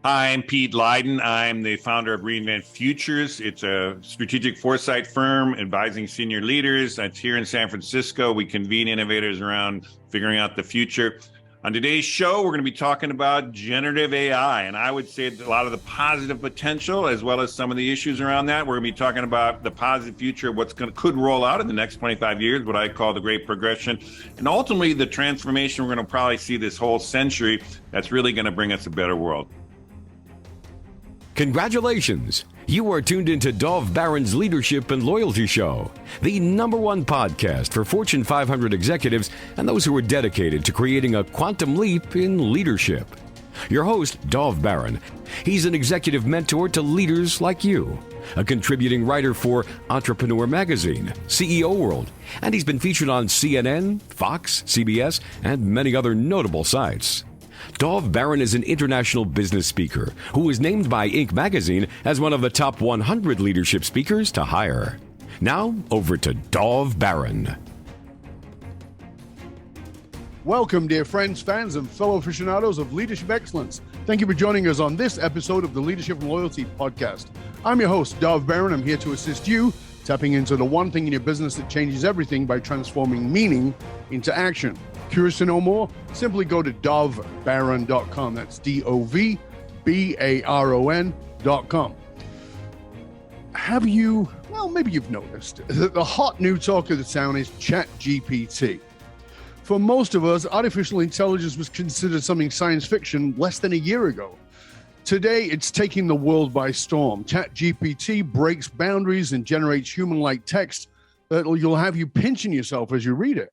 Hi, I'm Pete Leiden. I'm the founder of Reinvent Futures. It's a strategic foresight firm advising senior leaders. That's here in San Francisco. We convene innovators around figuring out the future. On today's show, we're going to be talking about generative AI, and I would say a lot of the positive potential as well as some of the issues around that. We're going to be talking about the positive future, could roll out in the next 25 years, what I call the great progression, and ultimately the transformation we're going to probably see this whole century that's really going to bring us a better world. Congratulations! You are tuned into Dov Baron's Leadership and Loyalty Show, the #1 podcast for Fortune 500 executives and those who are dedicated to creating a quantum leap in leadership. Your host, Dov Baron. He's an executive mentor to leaders like you, a contributing writer for Entrepreneur Magazine, CEO World, and he's been featured on CNN, Fox, CBS, and many other notable sites. Dov Baron is an international business speaker who was named by Inc. magazine as one of the top 100 leadership speakers to hire. Now, over to Dov Baron. Welcome, dear friends, fans, and fellow aficionados of leadership excellence. Thank you for joining us on this episode of the Leadership and Loyalty podcast. I'm your host, Dov Baron. I'm here to assist you tapping into the one thing in your business that changes everything by transforming meaning into action. Curious to know more? Simply go to dovbaron.com. That's DOVBARON.com. Have you, maybe you've noticed that the hot new talk of the town is ChatGPT. For most of us, artificial intelligence was considered something science fiction less than a year ago. Today, it's taking the world by storm. ChatGPT breaks boundaries and generates human-like text that you'll have you pinching yourself as you read it.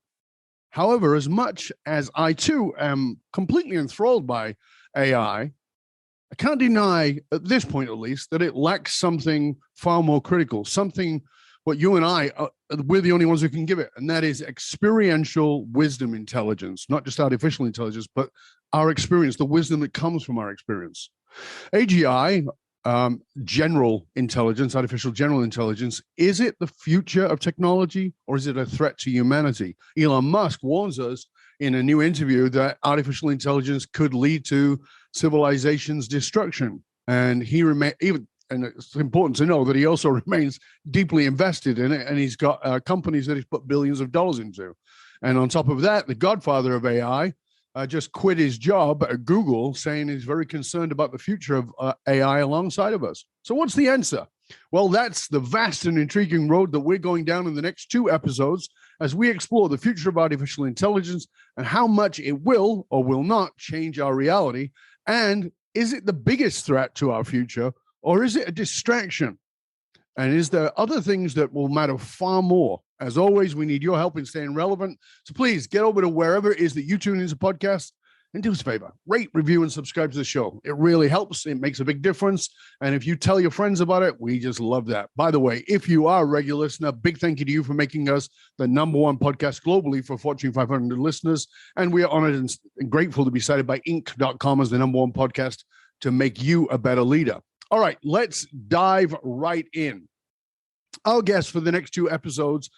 However, as much as I too am completely enthralled by AI, I can't deny, at this point at least, that it lacks something far more critical, something what you and I, we're the only ones who can give it, and that is experiential wisdom intelligence, not just artificial intelligence, but our experience, the wisdom that comes from our experience. A.G.I, general intelligence, artificial general intelligence, is it the future of technology or is it a threat to humanity? Elon Musk warns us in a new interview that artificial intelligence could lead to civilization's destruction. And and it's important to know that he also remains deeply invested in it, and he's got companies that he's put billions of dollars into. And on top of that, the Godfather of AI just quit his job at Google, saying he's very concerned about the future of AI alongside of us. So what's the answer? Well, that's the vast and intriguing road that we're going down in the next 2 episodes as we explore the future of artificial intelligence and how much it will or will not change our reality. And is it the biggest threat to our future, or is it a distraction? And is there other things that will matter far more? As always, we need your help in staying relevant. So please get over to wherever it is that you tune into podcasts and do us a favor, rate, review, and subscribe to the show. It really helps. It makes a big difference. And if you tell your friends about it, we just love that. By the way, if you are a regular listener, big thank you to you for making us the #1 podcast globally for Fortune 500 listeners. And we are honored and grateful to be cited by Inc.com as the #1 podcast to make you a better leader. All right, let's dive right in. Our guests for the next 2 episodes,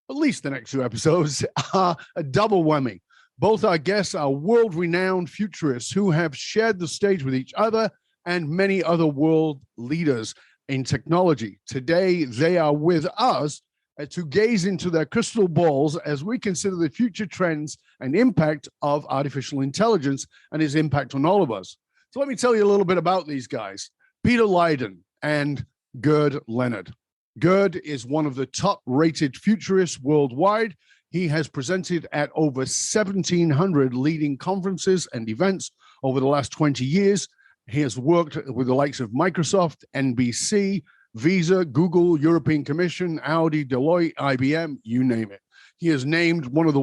at least the next 2 episodes, are a double whammy. Both our guests are world-renowned futurists who have shared the stage with each other and many other world leaders in technology. Today, they are with us to gaze into their crystal balls as we consider the future trends and impact of artificial intelligence and its impact on all of us. So let me tell you a little bit about these guys. Peter Leiden and Gerd Leonard. Gerd is one of the top-rated futurists worldwide. He has presented at over 1,700 leading conferences and events over the last 20 years. He has worked with the likes of Microsoft, NBC, Visa, Google, European Commission, Audi, Deloitte, IBM, you name it. He is named one of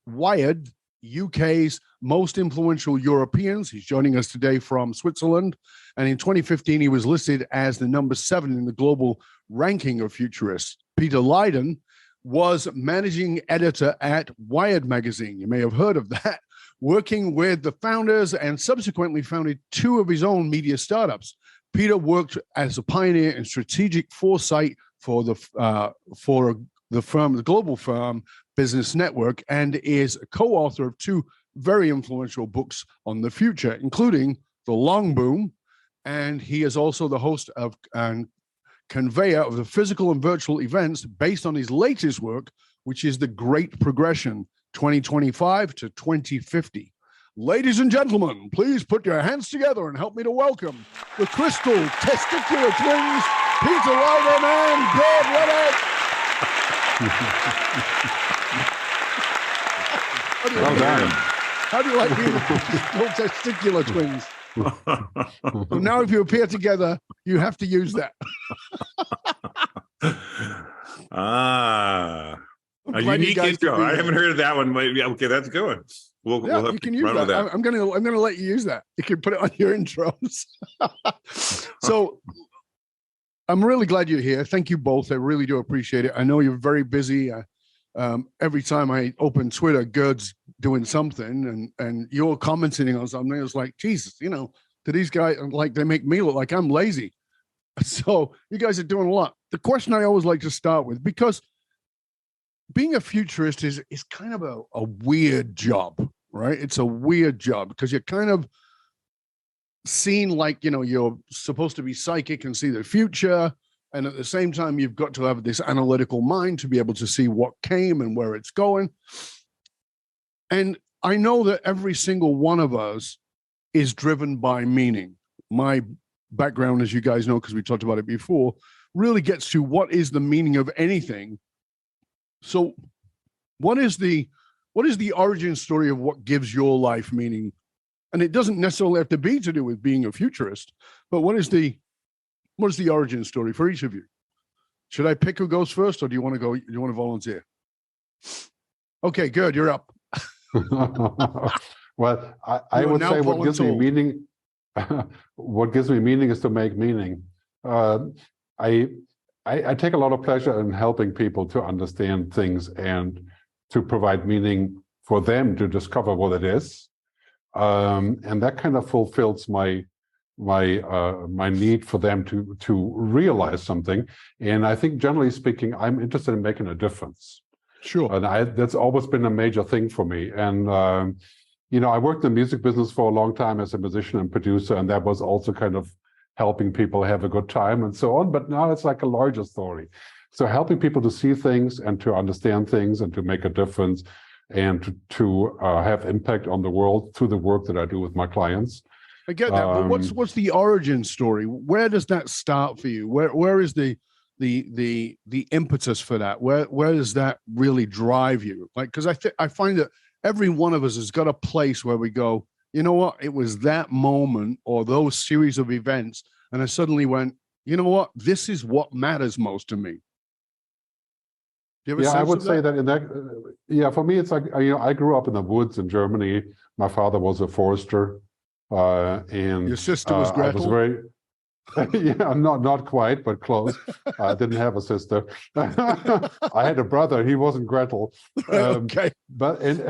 Wired UK's most influential Europeans. He's joining us today from Switzerland. And in 2015, he was listed as the #7 in the global ranking of futurists. Peter Leiden was managing editor at Wired magazine. You may have heard of that, working with the founders and subsequently founded 2 of his own media startups. Peter worked as a pioneer in strategic foresight for the global firm Business Network, and is a co-author of 2 very influential books on the future, including The Long Boom, and he is also the host of and conveyor of the physical and virtual events based on his latest work, which is The Great Progression, 2025 to 2050. Ladies and gentlemen, please put your hands together and help me to welcome the Crystal Testicular Twins, Peter Ryden and Gord Levitt. How do you like being the Crystal Testicular Twins? So now if you appear together, you have to use that. A unique intro. I haven't heard of that one, but okay, that's good. We'll you can use that. I'm gonna let you use that. You can put it on your intros. So I'm really glad you're here. Thank you both. I really do appreciate it. I know you're very busy. Every time I open Twitter, Gerd's doing something, and you're commenting on something. It's like, Jesus, to these guys, like, they make me look like I'm lazy. So you guys are doing a lot. The question I always like to start with, because being a futurist is kind of a weird job, right? It's a weird job because you're kind of seen like, you're supposed to be psychic and see the future. And at the same time, you've got to have this analytical mind to be able to see what came and where it's going. And I know that every single one of us is driven by meaning. My background, as you guys know, because we talked about it before, really gets to what is the meaning of anything. So what is the origin story of what gives your life meaning? And it doesn't necessarily have to be to do with being a futurist, but what is the origin story for each of you? Should I pick who goes first, or do you want to go? Do you want to volunteer? Okay, good. You're up. Well, I would say what gives me meaning. What gives me meaning is to make meaning. I take a lot of pleasure in helping people to understand things and to provide meaning for them to discover what it is, and that kind of fulfills my need for them to realize something. And I think, generally speaking, I'm interested in making a difference. Sure. And that's always been a major thing for me. And I worked in the music business for a long time as a musician and producer, and that was also kind of helping people have a good time and so on. But now it's like a larger story. So helping people to see things and to understand things and to make a difference and to have impact on the world through the work that I do with my clients. I get that, but what's the origin story? Where does that start for you? Where is the impetus for that? Where does that really drive you? Like, because I find that every one of us has got a place where we go, you know what? It was that moment or those series of events, and I suddenly went, you know what? This is what matters most to me. I would say that in that. For me, it's like, I grew up in the woods in Germany. My father was a forester, and your sister was Gretel. I was very. not quite, but close. I didn't have a sister. I had a brother. He wasn't Gretel. Okay. But in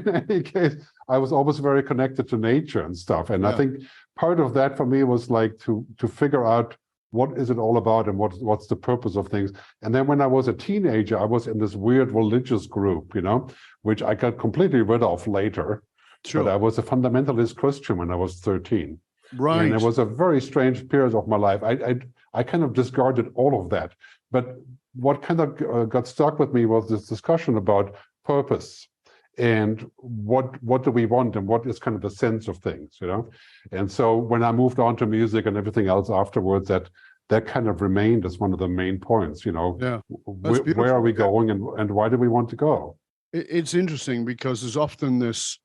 any case, I was always very connected to nature and stuff. And I think part of that for me was like to figure out what is it all about and what's the purpose of things. And then when I was a teenager, I was in this weird religious group, which I got completely rid of later. Sure. But I was a fundamentalist Christian when I was 13. Right. And it was a very strange period of my life. I kind of discarded all of that. But what kind of got stuck with me was this discussion about purpose and what do we want and what is kind of the sense of things, And so when I moved on to music and everything else afterwards, that kind of remained as one of the main points, Yeah. Where are we going and why do we want to go? It's interesting because there's often this,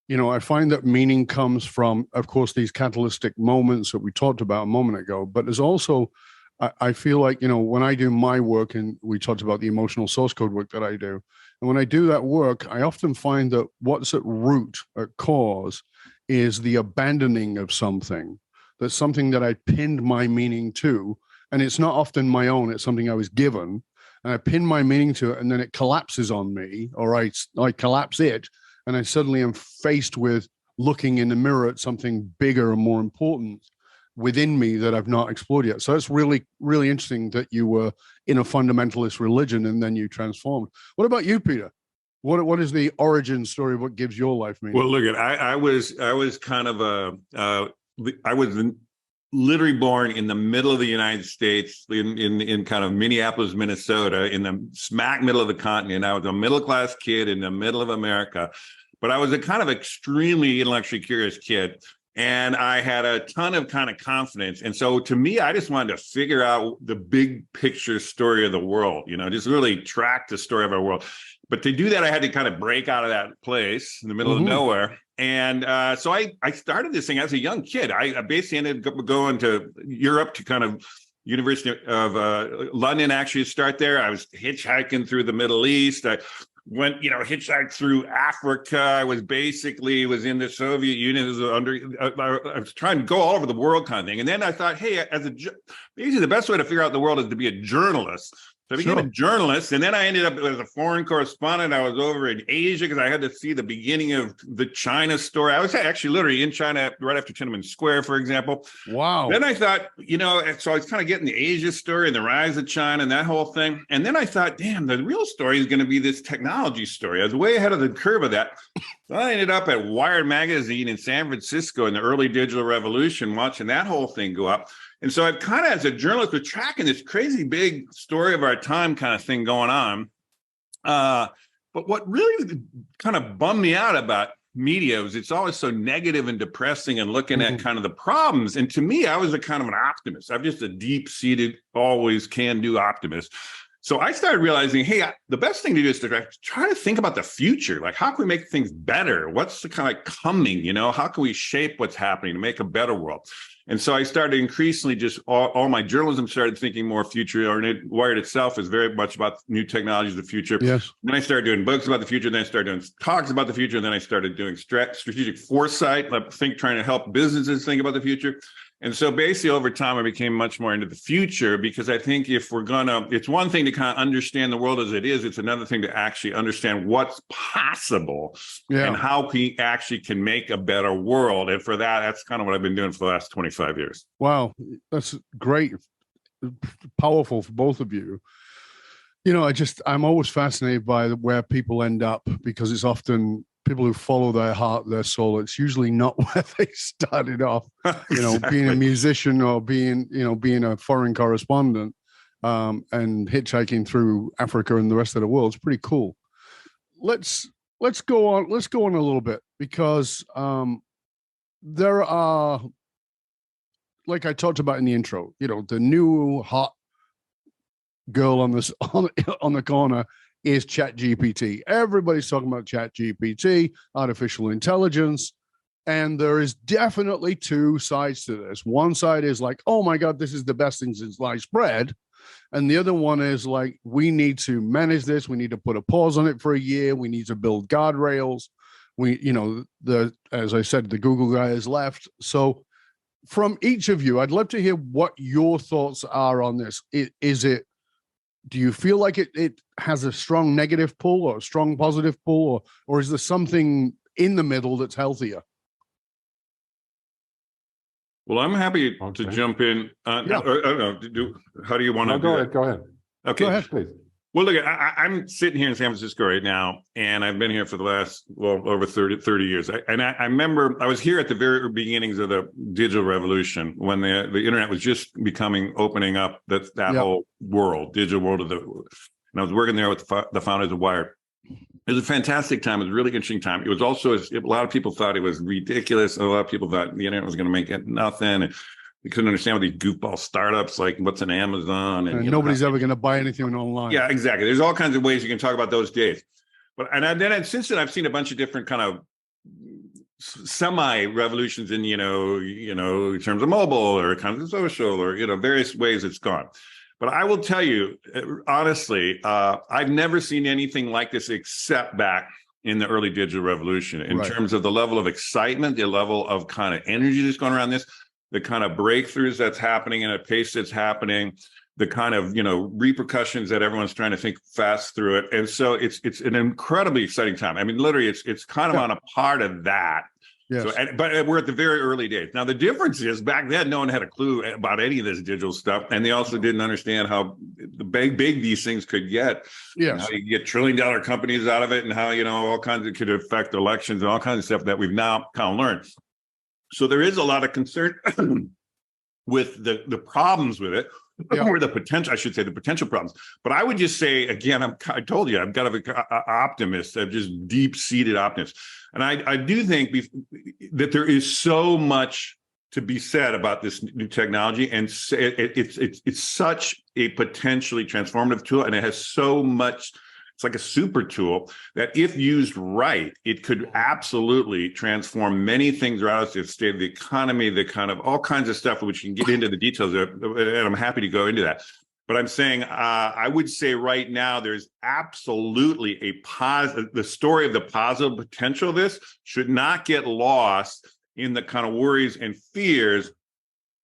I find that meaning comes from, of course, these catalytic moments that we talked about a moment ago, but there's also, I feel like, when I do my work, and we talked about the emotional source code work that I do, and when I do that work, I often find that what's at root, at cause, is the abandoning of something. That's something that I pinned my meaning to, and it's not often my own, it's something I was given, and I pin my meaning to it, and then it collapses on me, or I collapse it, and I suddenly am faced with looking in the mirror at something bigger and more important within me that I've not explored yet. So that's really, really interesting that you were in a fundamentalist religion and then you transformed. What about you, Peter? What is the origin story of what gives your life meaning? Well, look, I was kind of I was literally born in the middle of the United States, in kind of Minneapolis, Minnesota, in the smack middle of the continent. I was a middle-class kid in the middle of America, but I was a kind of extremely intellectually curious kid. And I had a ton of kind of confidence. And so to me, I just wanted to figure out the big picture story of the world, just really track the story of our world. But to do that, I had to kind of break out of that place in the middle of nowhere. And so I started this thing as a young kid. I basically ended up going to Europe to kind of University of London, actually to start there. I was hitchhiking through the Middle East. I went, hitchhiked through Africa. I was in the Soviet Union. I was trying to go all over the world kind of thing. And then I thought, hey, basically the best way to figure out the world is to be a journalist. So I became a journalist, and then I ended up as a foreign correspondent. I was over in Asia because I had to see the beginning of the China story. I was actually literally in China right after Tiananmen Square, for example. Wow. Then I thought, so I was kind of getting the Asia story and the rise of China and that whole thing. And then I thought, damn, the real story is going to be this technology story. I was way ahead of the curve of that. So I ended up at Wired Magazine in San Francisco in the early digital revolution, watching that whole thing go up. And so I've kind of, as a journalist, was tracking this crazy big story of our time kind of thing going on. But what really kind of bummed me out about media was it's always so negative and depressing and looking at kind of the problems. And to me, I was a kind of an optimist. I'm just a deep-seated, always can-do optimist. So I started realizing, hey, the best thing to do is to try to think about the future. Like, how can we make things better? What's the kind of coming, how can we shape what's happening to make a better world? And so I started increasingly just all my journalism started thinking more future-oriented. Wired itself is very much about new technologies of the future. Yes. Then I started doing books about the future. Then I started doing talks about the future. And then I started doing strategic foresight, trying to help businesses think about the future. And so basically over time, I became much more into the future because I think if we're it's one thing to kind of understand the world as it is, it's another thing to actually understand what's possible and how we actually can make a better world. And for that, that's kind of what I've been doing for the last 25 years. Wow. That's great. Powerful for both of you. I'm always fascinated by where people end up because it's often people who follow their heart, their soul. It's usually not where they started off, Exactly. being a musician or being a foreign correspondent and hitchhiking through Africa and the rest of the world. It's pretty cool. Let's go on. Let's go on a little bit because there are, like I talked about in the intro, the new hot girl on the corner is ChatGPT. Everybody's talking about ChatGPT, artificial intelligence, and there is definitely two sides to this. One side is like, oh my God, this is the best thing since sliced bread. And the other one is like, we need to manage this. We need to put a pause on it for a year. We need to build guardrails. As I said, the Google guy has left. So from each of you, I'd love to hear what your thoughts are on this. Do you feel like it has a strong negative pull or a strong positive pull, or is there something in the middle that's healthier? Well, I'm happy to jump in. I don't know. How do you want to go ahead? Go ahead. Okay. Go ahead, please. Well, look, I'm sitting here in San Francisco right now, and I've been here for the last, over 30 years. I remember I was here at the very beginnings of the digital revolution when the internet was just opening up that whole world, digital world and I was working there with the founders of Wired. It was a fantastic time. It was a really interesting time. It was also, a lot of people thought it was ridiculous. A lot of people thought the internet was going to make it nothing. And we couldn't understand what these goofball startups, like what's an Amazon. And nobody's ever going to buy anything online. Yeah, exactly. There's all kinds of ways you can talk about those days. But since then, I've seen a bunch of different kind of semi-revolutions in, in terms of mobile or kind of social or, various ways it's gone. But I will tell you, honestly, I've never seen anything like this except back in the early digital revolution in terms of the level of excitement, the level of kind of energy that's going around this, the kind of breakthroughs that's happening and a pace that's happening, the kind of, repercussions that everyone's trying to think fast through it. And so it's an incredibly exciting time. I mean, literally, it's kind of on a part of that. Yes. But we're at the very early days. Now, the difference is back then, no one had a clue about any of this digital stuff. And they also didn't understand how big these things could get. Yes. How you get $1 trillion companies out of it and how, all kinds of could affect elections and all kinds of stuff that we've now kind of learned. So there is a lot of concern with the problems with it, or the potential, I should say, the potential problems. But I would just say, again, I told you, I'm kind of an optimist. I'm just deep-seated optimist. And I do think that there is so much to be said about this new technology, and it's such a potentially transformative tool, and it has so much. It's like a super tool that, if used right, it could absolutely transform many things around us, the state of the economy, the kind of all kinds of stuff, which you can get into the details of, and I'm happy to go into that. But I'm saying, I would say right now, there's absolutely the story of the positive potential of this should not get lost in the kind of worries and fears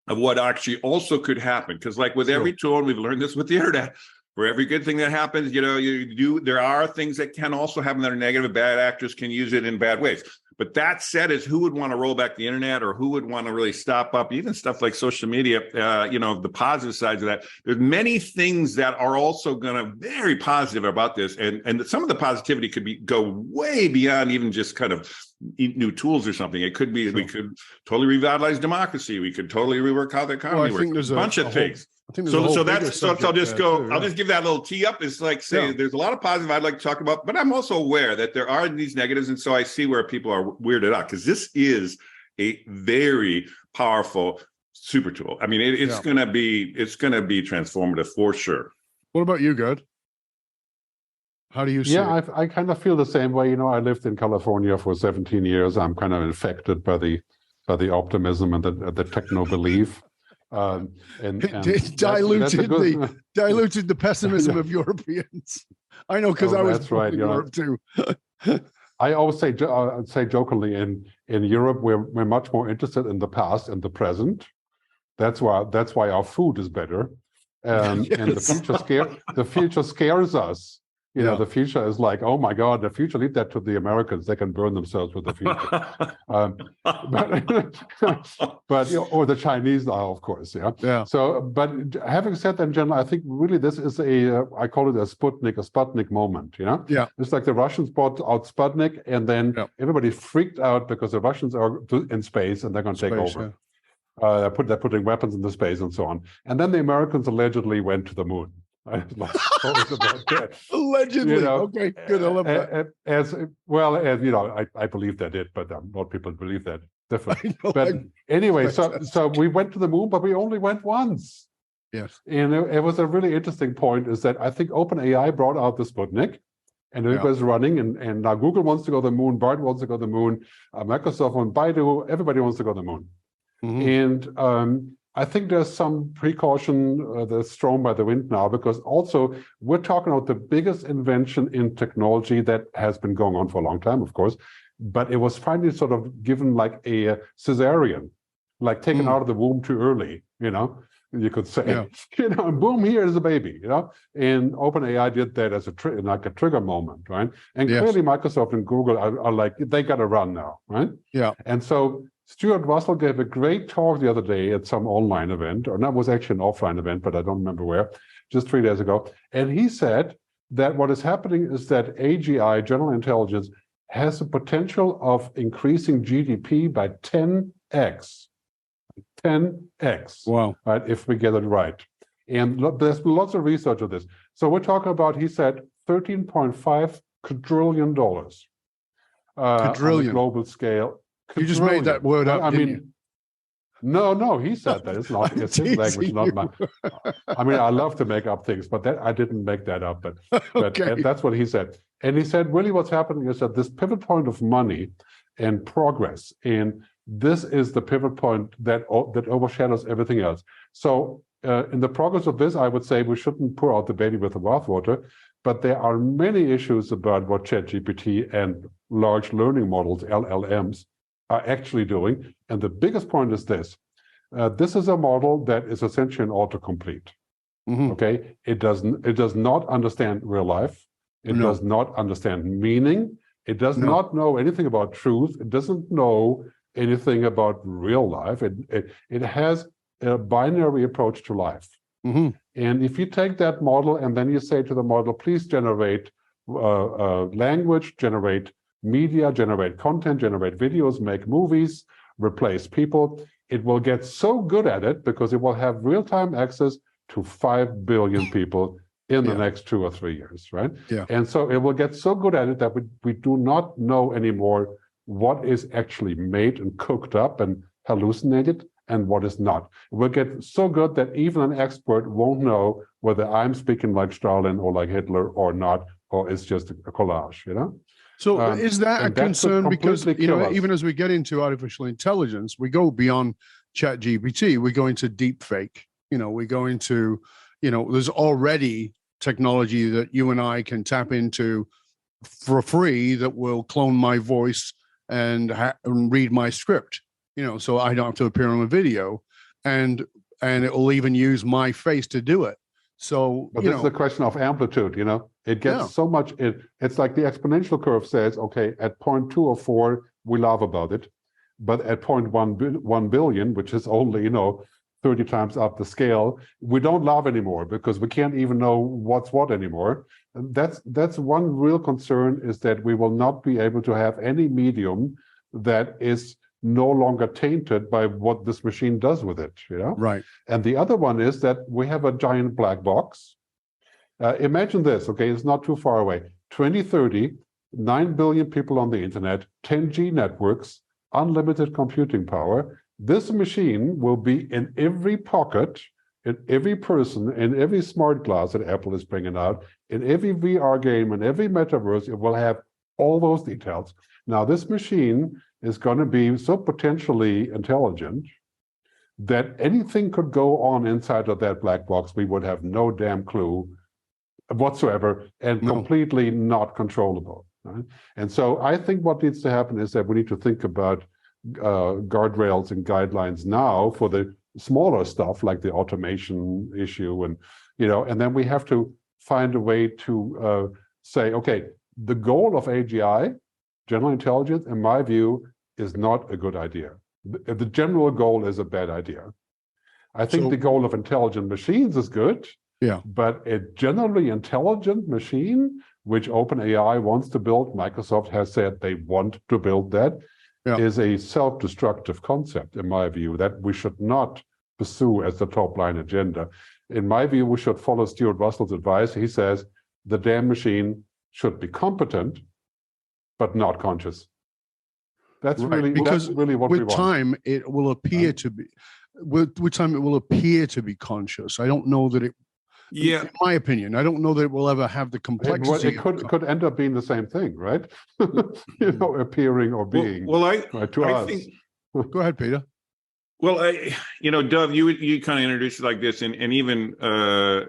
of what actually also could happen. Because like with every tool, and we've learned this with the internet, for every good thing that happens, there are things that can also happen that are negative. Bad actors can use it in bad ways. But that said, who would want to roll back the internet, or who would want to really stop up even stuff like social media? The positive sides of that. There's many things that are also going to very positive about this, and some of the positivity could go way beyond even just kind of new tools or something. It could be we could totally revitalize democracy. We could totally rework how the economy works. There's a bunch of things. I'll just give that little tee up. It's like saying there's a lot of positive I'd like to talk about, but I'm also aware that there are these negatives, and so I see where people are weirded out, because this is a very powerful super tool. I mean, it's going to be transformative for sure. What about you, Gerd? How do you see it? I kind of feel the same way. I lived in California for 17 years. I'm kind of infected by the optimism and the techno belief. Diluted the pessimism of Europeans. I know, because I was in Europe too. I always say jokingly, in Europe we're much more interested in the past and the present. That's why our food is better, and the future scares us. The future is like, oh my God, the future, leave that to the Americans. They can burn themselves with the future. But or the Chinese now, of course. Yeah. So, but having said that, in general, I think really this is I call it a Sputnik moment. Yeah. It's like the Russians brought out Sputnik, and then everybody freaked out because the Russians are in space and they're going to take over. Yeah. They're putting weapons into space and so on. And then the Americans allegedly went to the moon. Allegedly. Okay, good. I love that. I believe they did, but more people believe that differently. Anyway, so we went to the moon, but we only went once. Yes. And it was a really interesting point, is that I think OpenAI brought out the Sputnik, and it was running, and now Google wants to go to the moon, Bard wants to go to the moon, Microsoft and Baidu, everybody wants to go to the moon. Mm-hmm. And I think there's some precaution that's thrown by the wind now, because also we're talking about the biggest invention in technology that has been going on for a long time, of course, but it was finally sort of given like a cesarean, like taken out of the womb too early, you could say, and boom, here is a baby, and OpenAI did that as a trigger moment, right? And clearly Microsoft and Google are like, they got to run now, right? Yeah. And so Stuart Russell gave a great talk the other day at some online event, or that was actually an offline event, but I don't remember where, just 3 days ago. And he said that what is happening is that A.G.I, general intelligence, has the potential of increasing GDP by 10x. 10x. Wow. Right, if we get it right. And there's lots of research on this. So we're talking about, he said, $13.5 quadrillion. Quadrillion. On a global scale. You just made that word up. No, he said that. It's not. It's his language, not mine. I love to make up things, but I didn't make that up. But that's what he said. And he said, really, what's happening is that this pivot point of money and progress, and this is the pivot point that overshadows everything else. So in the progress of this, I would say we shouldn't pour out the baby with the bathwater. But there are many issues about what ChatGPT and large learning models, LLMs, are actually doing. And the biggest point is this. This is a model that is essentially an autocomplete. Mm-hmm. Okay? It does not understand real life. It does not understand meaning. It does not know anything about truth. It doesn't know anything about real life. It has a binary approach to life. Mm-hmm. And if you take that model and then you say to the model, please generate language, generate media, generate content, generate videos, make movies, replace people. It will get so good at it because it will have real-time access to 5 billion people in the next 2 or 3 years, right? Yeah. And so it will get so good at it that we do not know anymore what is actually made and cooked up and hallucinated and what is not. It will get so good that even an expert won't know whether I'm speaking like Stalin or like Hitler or not, or it's just a collage, you know? So is that a concern? Because, you know, us. even as we get into artificial intelligence, we go beyond ChatGPT, we go into deep fake, you know, we go into, you know, there's already technology that you and I can tap into for free that will clone my voice and read my script, you know, so I don't have to appear on a video, and it will even use my face to do it. So, but this is a question of amplitude, you know. It gets so much. It's like the exponential curve says, okay, at 0.2 or 4, we laugh about it, but at 0.1 billion, which is only, you know, 30 times up the scale, we don't laugh anymore because we can't even know what's what anymore. And that's one real concern, is that we will not be able to have any medium that is no longer tainted by what this machine does with it, you know? Right. And the other one is that we have a giant black box. Imagine this, okay, it's not too far away. 2030, 9 billion people on the internet, 10G networks, unlimited computing power. This machine will be in every pocket, in every person, in every smart glass that Apple is bringing out, in every VR game, in every metaverse. It will have all those details. Now, this machine is going to be so potentially intelligent that anything could go on inside of that black box. We would have no damn clue whatsoever, and completely not controllable. Right? And so I think what needs to happen is that we need to think about guardrails and guidelines now for the smaller stuff like the automation issue, and you know, and then we have to find a way to say, okay, the goal of A.G.I, general intelligence, in my view, is not a good idea. The general goal is a bad idea. I think the goal of intelligent machines is good. Yeah. But a generally intelligent machine, which OpenAI wants to build, Microsoft has said they want to build that, is a self-destructive concept, in my view, that we should not pursue as the top-line agenda. In my view, we should follow Stuart Russell's advice. He says the damn machine should be competent, but not conscious. That's really what we want. With time, it will appear to be. With time, it will appear to be conscious. I don't know that it. Yeah, in my opinion, I don't know that it will ever have the complexity. It could end up being the same thing, right? You know, appearing or being. Well, I think. Go ahead, Peter. Well, you know, Dov, you kind of introduced it like this, and even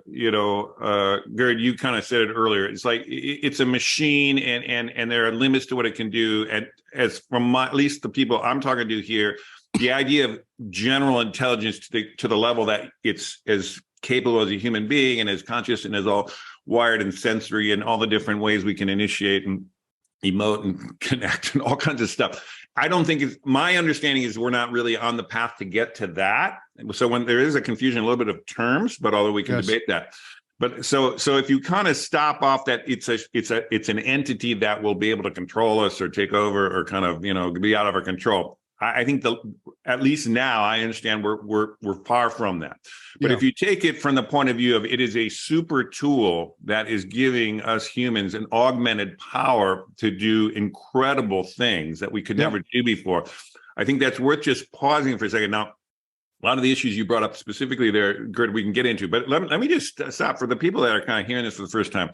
you know, Gerd, you kind of said it earlier. It's like it's a machine, and there are limits to what it can do. And as from at least the people I'm talking to here, the idea of general intelligence to the level that it's as capable as a human being and as conscious and as all wired and sensory and all the different ways we can initiate and emote and connect and all kinds of stuff. I don't think my understanding is we're not really on the path to get to that. So when there is a confusion, a little bit of terms, but although we can debate that. But so if you kind of stop off that it's an entity that will be able to control us or take over or kind of, you know, be out of our control. I think at least now I understand we're far from that. But if you take it from the point of view of it is a super tool that is giving us humans an augmented power to do incredible things that we could never do before, I think that's worth just pausing for a second. Now, a lot of the issues you brought up specifically there, Gerd, we can get into. But let me just stop for the people that are kind of hearing this for the first time.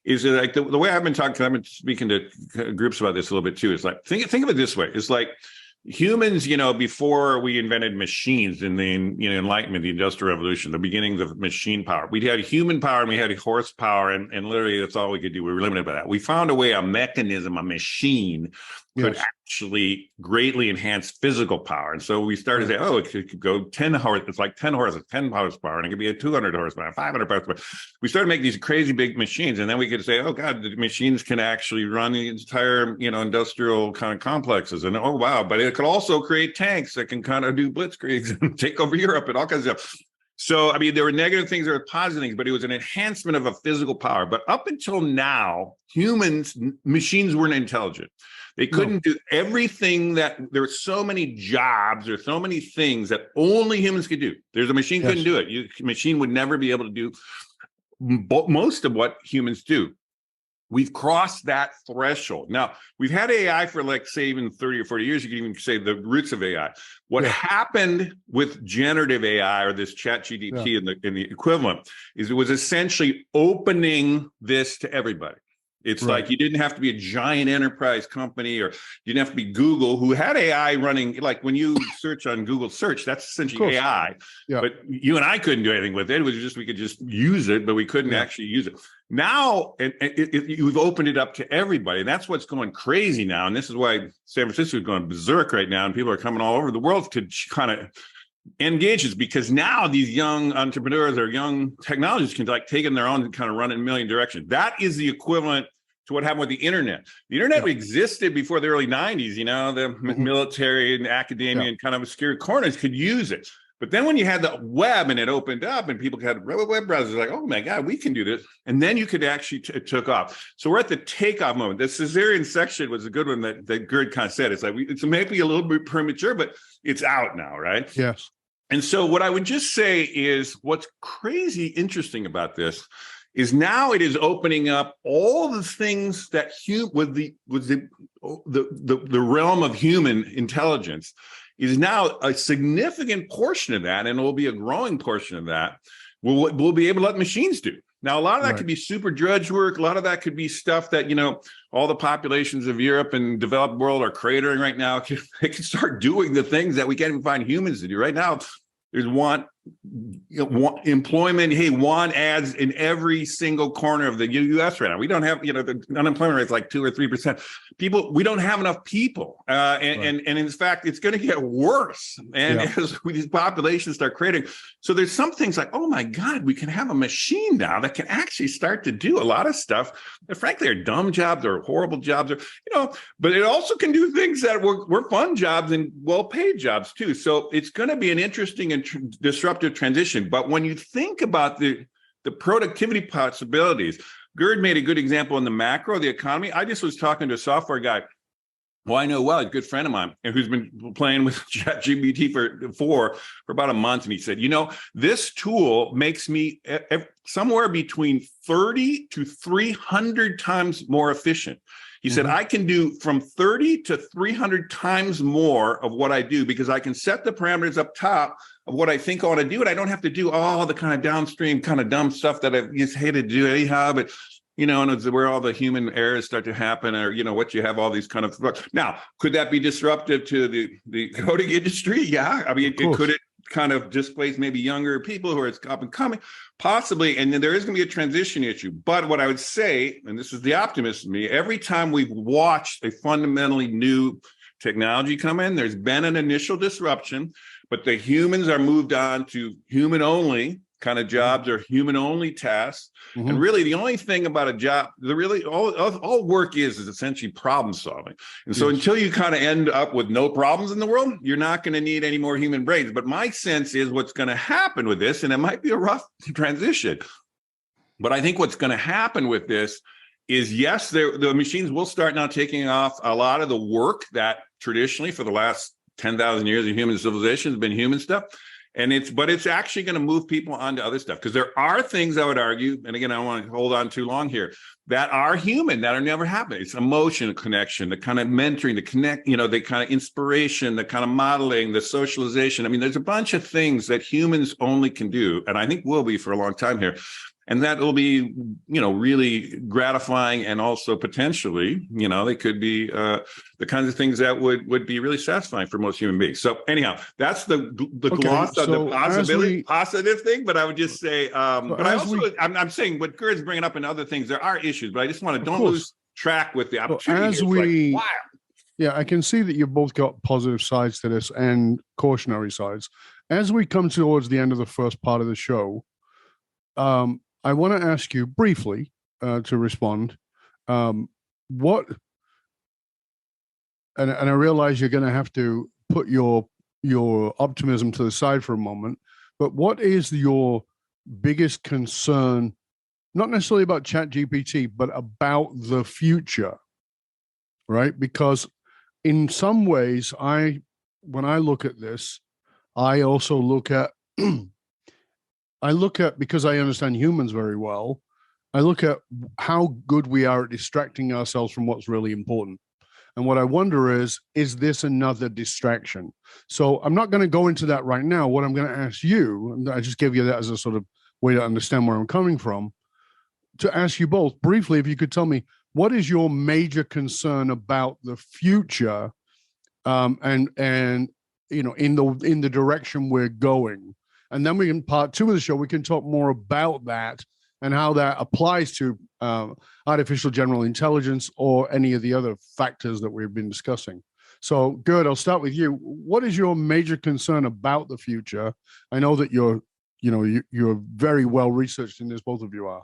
Is it like the way I've been talking, I've been speaking to groups about this a little bit too. It's like, think of it this way. It's like, humans, you know, before we invented machines in the Enlightenment, the Industrial Revolution, the beginnings of machine power, we had human power and we had horsepower, and literally that's all we could do. We were limited by that. We found a way, a mechanism, a machine could actually greatly enhance physical power. And so we started to say, oh, it could go 10 horse. It's like 10 horses, 10 horsepower, and it could be a 200 horsepower, 500 horsepower. We started making these crazy big machines, and then we could say, oh God, the machines can actually run the entire, you know, industrial kind of complexes. And oh wow, but it could also create tanks that can kind of do blitzkriegs and take over Europe and all kinds of stuff. So, I mean, there were negative things, there were positive things, but it was an enhancement of a physical power. But up until now, machines weren't intelligent. They couldn't do everything there were so many jobs, there's so many things that only humans could do. There's a machine couldn't do it. Machine would never be able to do most of what humans do. We've crossed that threshold. Now, we've had AI for like, say, even 30 or 40 years. You can even say the roots of AI. What happened with generative AI or this ChatGPT and the equivalent is it was essentially opening this to everybody. It's like you didn't have to be a giant enterprise company, or you didn't have to be Google, who had AI running. Like when you search on Google search, that's essentially AI. Yeah. But you and I couldn't do anything with it. It was just, we could just use it, but we couldn't actually use it. Now, you've opened it up to everybody. And that's what's going crazy now. And this is why San Francisco is going berserk right now. And people are coming all over the world to kind of engage this, because now these young entrepreneurs or young technologists can like take it in their own and kind of run in a million directions. That is the equivalent to what happened with the internet. The internet existed before the early 90s, you know, the military and academia and kind of obscure corners could use it. But then when you had the web and it opened up and people had web browsers, like, oh my God, we can do this. And then you could actually, it took off. So we're at the takeoff moment. The cesarean section was a good one that Gerd kind of said. It's like, it's maybe a little bit premature, but it's out now, right? Yes. And so what I would just say is what's crazy interesting about this is now it is opening up all the things that with the realm of human intelligence is now a significant portion of that, and it will be a growing portion of that, we'll be able to let machines do. Now, a lot of that could be super drudge work. A lot of that could be stuff that, you know, all the populations of Europe and developed world are cratering right now. They can start doing the things that we can't even find humans to do right now. There's employment. Hey, want ads in every single corner of the U.S. right now. We don't have, you know, the unemployment rate is like 2 or 3%. People, we don't have enough people, and in fact, it's going to get worse. And as these populations start creating, so there's some things like, oh my God, we can have a machine now that can actually start to do a lot of stuff that, frankly, are dumb jobs or horrible jobs, or but it also can do things that were fun jobs and well-paid jobs too. So it's going to be an interesting and disruptive transition. But when you think about the productivity possibilities, Gerd made a good example in the macro, the economy. I just was talking to a software guy who I know well, a good friend of mine, and who's been playing with ChatGPT for about a month. And he said, this tool makes me somewhere between 30 to 300 times more efficient. He said, I can do from 30 to 300 times more of what I do because I can set the parameters up top of what I think I want to do. And I don't have to do all the kind of downstream kind of dumb stuff that I just hated to do anyhow. But, and it's where all the human errors start to happen, or, what you have all these kind of. Now, could that be disruptive to the coding industry? Yeah. I mean, could it kind of displace maybe younger people who are up and coming? Possibly. And then there is going to be a transition issue. But what I would say, and this is the optimist in me, every time we've watched a fundamentally new technology come in, there's been an initial disruption, but the humans are moved on to human only kind of jobs or human only tasks. And really the only thing about a job, all work is essentially problem solving. And so until you kind of end up with no problems in the world, you're not going to need any more human brains. But my sense is what's going to happen with this, and it might be a rough transition, but I think what's going to happen with this is, yes, the machines will start now taking off a lot of the work that traditionally for the last 10,000 years of human civilization has been human stuff. But it's actually going to move people onto other stuff, because there are things I would argue, and again, I don't want to hold on too long here, that are human, that are never happening. It's emotion, connection, the kind of mentoring, the connect, the kind of inspiration, the kind of modeling, the socialization. I mean, there's a bunch of things that humans only can do, and I think will be for a long time here. And that will be, really gratifying, and also potentially, they could be the kinds of things that would be really satisfying for most human beings. So anyhow, that's the gloss of the positive thing. But I would just say, I'm saying what Gerd's bringing up and other things, there are issues, but I just want to don't lose track with the opportunity. Yeah, I can see that you've both got positive sides to this and cautionary sides. As we come towards the end of the first part of the show, I want to ask you briefly to respond. What, and I realize you're going to have to put your optimism to the side for a moment, But what is your biggest concern, not necessarily about ChatGPT, but about the future, right? Because in some ways, when I look at this, I also look at, because I understand humans very well, I look at how good we are at distracting ourselves from what's really important. And what I wonder is this another distraction? So I'm not going to go into that right now. What I'm going to ask you, and I just gave you that as a sort of way to understand where I'm coming from, to ask you both briefly, if you could tell me, what is your major concern about the future, and in the direction we're going? And then we can, part two of the show, we can talk more about that and how that applies to artificial general intelligence or any of the other factors that we've been discussing. So, Gerd, I'll start with you. What is your major concern about the future? I know that you're very well researched in this. Both of you are.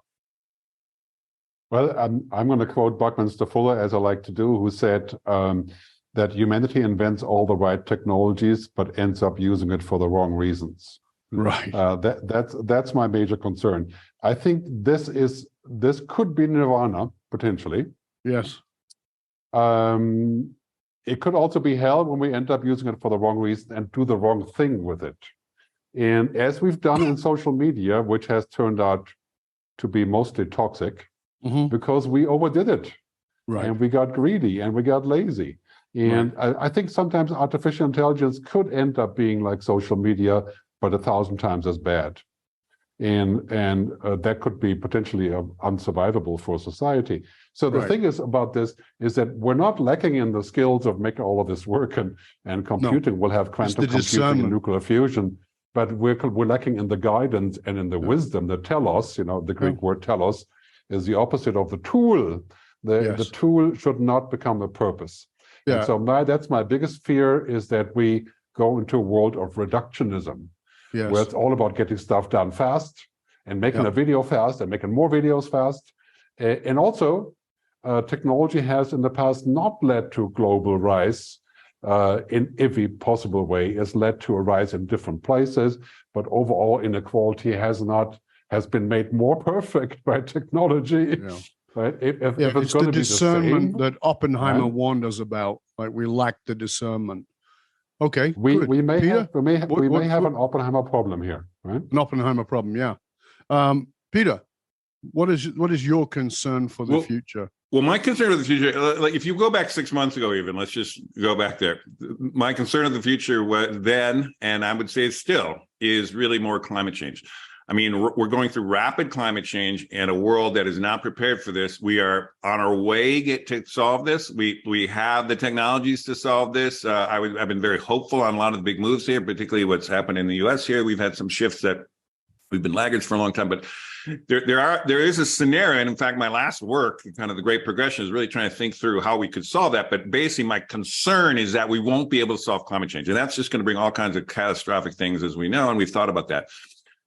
Well, I'm going to quote Buckminster Fuller, as I like to do, who said that humanity invents all the right technologies, but ends up using it for the wrong reasons. Right. That's my major concern. I think this could be nirvana potentially. Yes. It could also be hell when we end up using it for the wrong reason and do the wrong thing with it. And as we've done in social media, which has turned out to be mostly toxic, because we overdid it, right? And we got greedy and we got lazy. And right. I think sometimes artificial intelligence could end up being like social media, but 1,000 times as bad. And that could be potentially unsurvivable for society. So the thing is about this is that we're not lacking in the skills of making all of this work, and computing. We'll have quantum computing and nuclear fusion, but we're lacking in the guidance and in the wisdom. The telos, the Greek word telos, is the opposite of the tool. The tool should not become a purpose. Yeah. And so that's my biggest fear, is that we go into a world of reductionism. Yes. Where it's all about getting stuff done fast and making a video fast and making more videos fast. And also, technology has in the past not led to global rise in every possible way. It's led to a rise in different places, but overall inequality has been made more perfect by technology. Yeah. Right? If it's going to be the discernment that Oppenheimer warned us about, like we lack the discernment. Okay, we may have an Oppenheimer problem here, right? An Oppenheimer problem, yeah. Peter, what is your concern for the future? Well, my concern of the future, like if you go back 6 months ago, even let's just go back there. My concern of the future was then, and I would say it still, is really more climate change. I mean, we're going through rapid climate change and a world that is not prepared for this. We are on our way to solve this. We have the technologies to solve this. I've been very hopeful on a lot of the big moves here, particularly what's happened in the U.S. here. We've had some shifts that we've been laggards for a long time, but there is a scenario. And in fact, my last work, kind of the Great Progression, is really trying to think through how we could solve that. But basically, my concern is that we won't be able to solve climate change. And that's just going to bring all kinds of catastrophic things, as we know. And we've thought about that.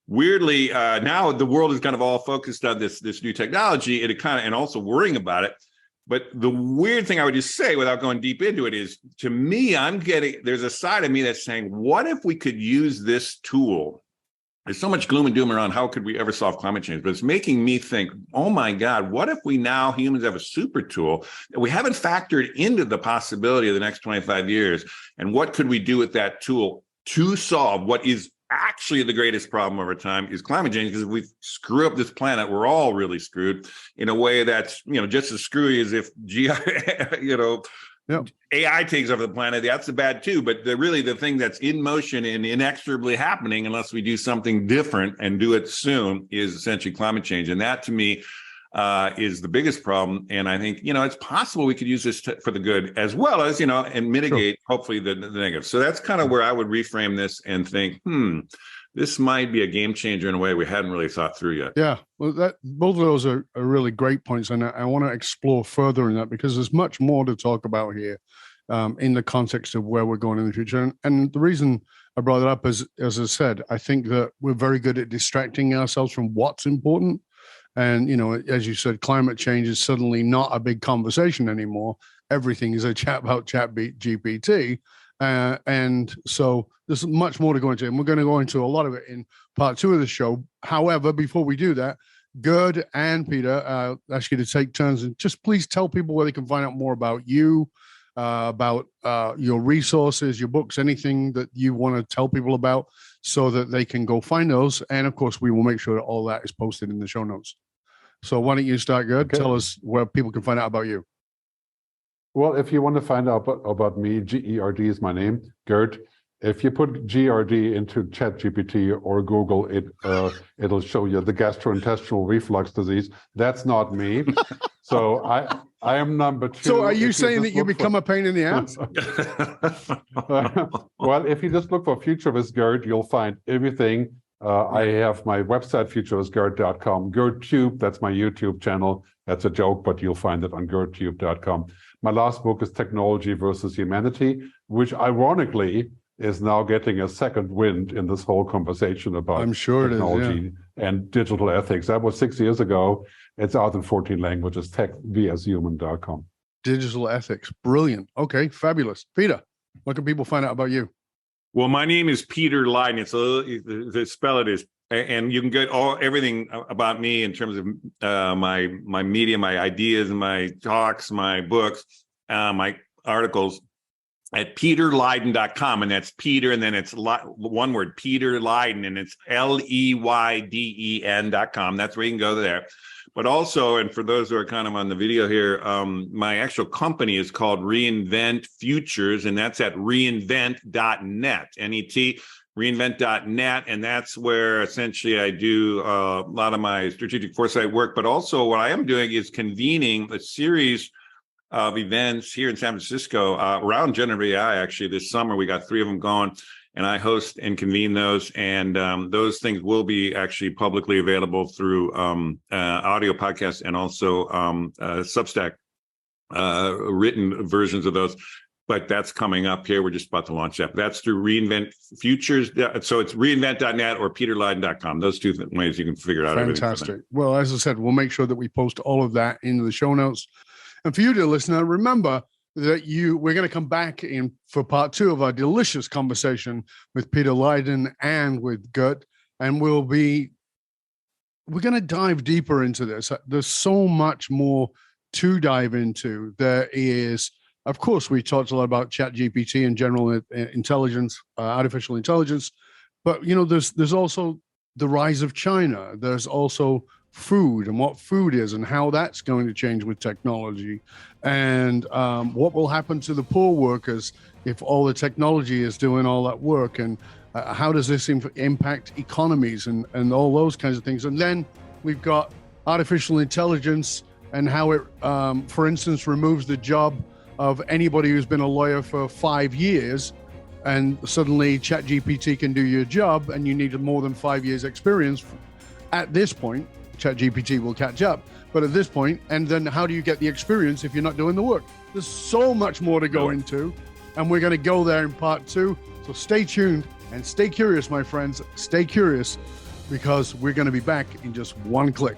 Weirdly, now the world is kind of all focused on this new technology, and also worrying about it. But the weird thing I would just say, without going deep into it, is, to me, there's a side of me that's saying, what if we could use this tool? There's so much gloom and doom around how could we ever solve climate change, but it's making me think, oh my God, what if we now humans have a super tool that we haven't factored into the possibility of the next 25 years? And what could we do with that tool to solve what is actually the greatest problem over time, is climate change? Because if we screw up this planet, we're all really screwed in a way that's, just as screwy as if AI takes over the planet. That's bad too. But the thing that's in motion and inexorably happening, unless we do something different and do it soon, is essentially climate change. And that, to me, is the biggest problem. And I think, it's possible we could use this for the good, as well as, and mitigate, hopefully, the negative. So that's kind of where I would reframe this and think, this might be a game changer in a way we hadn't really thought through yet. Yeah, well, both of those are really great points. And I want to explore further in that, because there's much more to talk about here in the context of where we're going in the future. And the reason I brought it up is, as I said, I think that we're very good at distracting ourselves from what's important. And, as you said, climate change is suddenly not a big conversation anymore. Everything is a chat about ChatGPT. And so there's much more to go into, and we're going to go into a lot of it in part 2 of the show. However, before we do that, Gerd and Peter, ask you to take turns and just please tell people where they can find out more about you, about your resources, your books, anything that you want to tell people about, so that they can go find those. And of course, we will make sure that all that is posted in the show notes. So why don't you start, Gerd? Okay. Tell us where people can find out about you. Well, if you want to find out about me, Gerd is my name, Gerd. If you put Gerd into ChatGPT or Google, it'll show you the gastrointestinal reflux disease. That's not me. So I am number 2. So are you saying that you become a pain in the ass? Well, if you just look for Future with Gerd, you'll find everything. I have my website, futurewithgerd.com. GerdTube, that's my YouTube channel. That's a joke, but you'll find it on GerdTube.com. My last book is Technology versus Humanity, which ironically is now getting a second wind in this whole conversation about technology and digital ethics. That was 6 years ago. It's out in 14 languages, techvshuman.com. Digital ethics. Brilliant. Okay, fabulous. Peter, what can people find out about you? Well, my name is Peter Leyden. It's the spell it is. And you can get everything about me in terms of my media, my ideas, my talks, my books, my articles at peterleyden.com. And that's Peter, and then it's one word, Peter Leyden, and it's LEYDEN.com. That's where you can go there. But also, and for those who are kind of on the video here, my actual company is called Reinvent Futures, and that's at reinvent.net, N-E-T, reinvent.net. And that's where essentially I do a lot of my strategic foresight work. But also what I am doing is convening a series of events here in San Francisco around generative AI. Actually, this summer, we got 3 of them going. And I host and convene those, and those things will be actually publicly available through audio podcasts and also Substack written versions of those. But that's coming up here. We're just about to launch that. That's through Reinvent Futures. So it's reinvent.net or peterleyden.com. Those 2 ways you can figure out everything. Fantastic. Well, as I said, we'll make sure that we post all of that into the show notes. And for you, dear listener, remember that we're going to come back in for part 2 of our delicious conversation with Peter Leyden and with Gerd, and we're going to dive deeper into this. There's so much more to dive into. There is, of course, we talked a lot about ChatGPT and general intelligence, artificial intelligence, but there's also the rise of China. There's also food and what food is and how that's going to change with technology, and what will happen to the poor workers if all the technology is doing all that work, and how does this impact economies and all those kinds of things. And then we've got artificial intelligence and how it, for instance, removes the job of anybody who's been a lawyer for 5 years, and suddenly ChatGPT can do your job and you need more than 5 years experience. At this point, ChatGPT will catch up. But at this point, and then how do you get the experience if you're not doing the work? There's so much more to go into, and we're going to go there in part 2. So stay tuned and stay curious, my friends. Stay curious, because we're going to be back in just one click.